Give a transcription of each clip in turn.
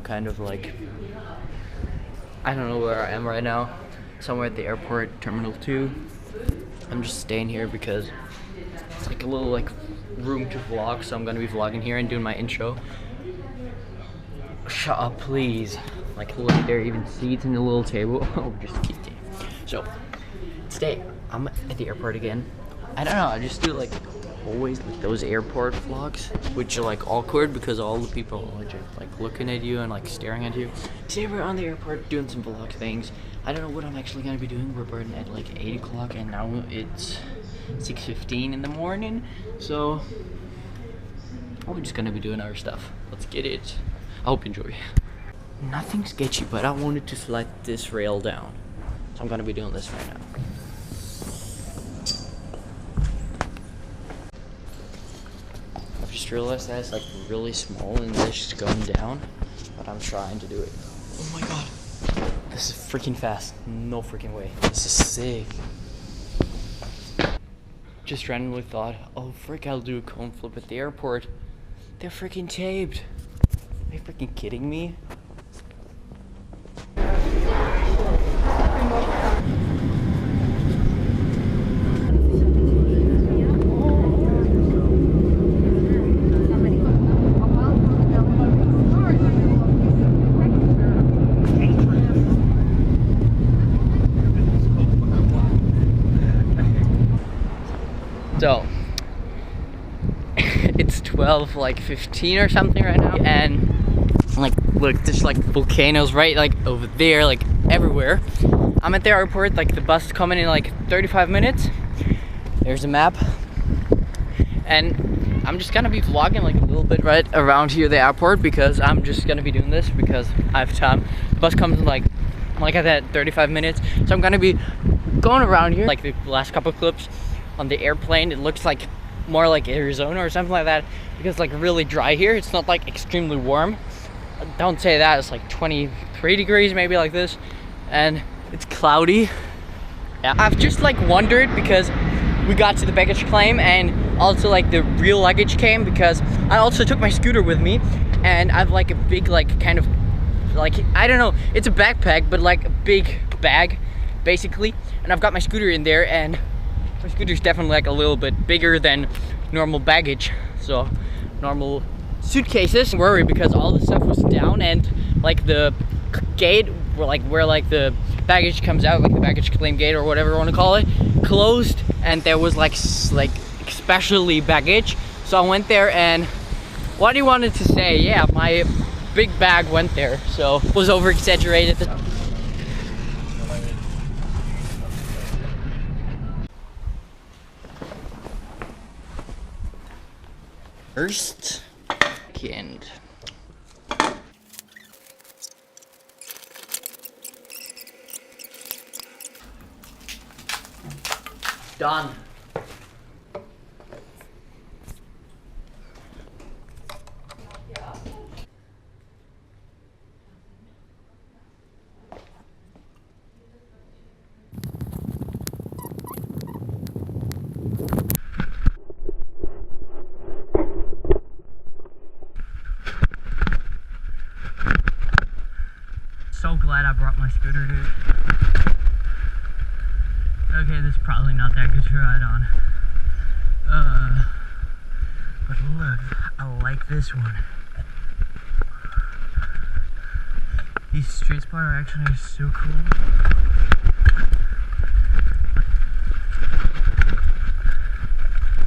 kind of like, I don't know where I am right now. Somewhere at the airport, Terminal 2. I'm just staying here because it's like a little like room to vlog, so I'm gonna be vlogging here and doing my intro. Shut up, please. Like, look, there are even seats in the little table. Oh, just kidding. So, today, I'm at the airport again. I don't know, I just do like always like those airport vlogs, which are like awkward because all the people are just like looking at you and like staring at you. Today we're on the airport doing some vlog things. I don't know what I'm actually gonna be doing. We're burning at like 8 o'clock and now it's 6:15 in the morning. So we're just gonna be doing our stuff. Let's get it. I hope you enjoy. Nothing sketchy, but I wanted to slide this rail down. So I'm gonna be doing this right now. I've just realized that it's like really small and it's just going down, but I'm trying to do it. Oh my god. This is freaking fast. No freaking way. This is sick. Just randomly thought, oh frick, I'll do a cone flip at the airport. They're freaking taped. Are you freaking kidding me? So it's 12:15 or something right now, and like look, there's like volcanoes right like over there, like everywhere. I'm at the airport, like the bus is coming in like 35 minutes. There's a map, and I'm just gonna be vlogging like a little bit right around here, the airport, because I'm just gonna be doing this because I have time. The bus comes in like I said, 35 minutes, so I'm gonna be going around here. Like the last couple of clips on the airplane, it looks like more like Arizona or something like that because it's like really dry here. It's not like extremely warm. Don't say that. It's like 23 degrees maybe, like this, and it's cloudy. Yeah, I've just like wondered because we got to the baggage claim and also like the real luggage came, because I also took my scooter with me and I've like a big like kind of like, I don't know, it's a backpack but like a big bag basically, and I've got my scooter in there, and my scooter's definitely like a little bit bigger than normal baggage, so normal suitcases. I'm worried because all the stuff was down and like the gate where like the baggage comes out, like the baggage claim gate or whatever you want to call it, closed, and there was like especially baggage. So I went there, and what he wanted to say, yeah, my big bag went there, so it was over exaggerated. First, second. Done. So glad I brought my scooter, dude. Okay, this is probably not that good to ride on. But look, I like this one. These street spots are actually so cool.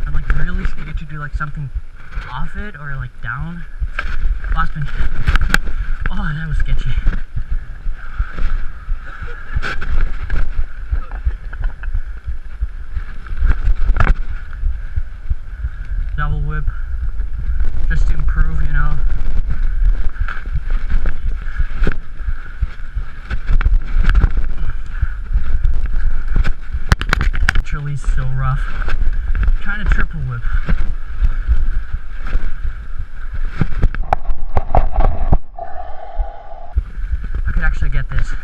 I'm like really scared to do like something off it or like down. Last one. Oh, that was sketchy. Double whip, just to improve, you know. Literally so rough. I'm trying to triple whip. I could actually get this.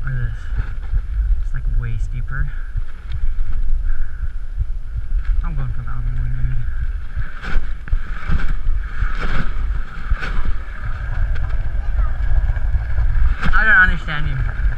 or this. It's like way steeper. I'm going for mountain one, dude. I don't understand you.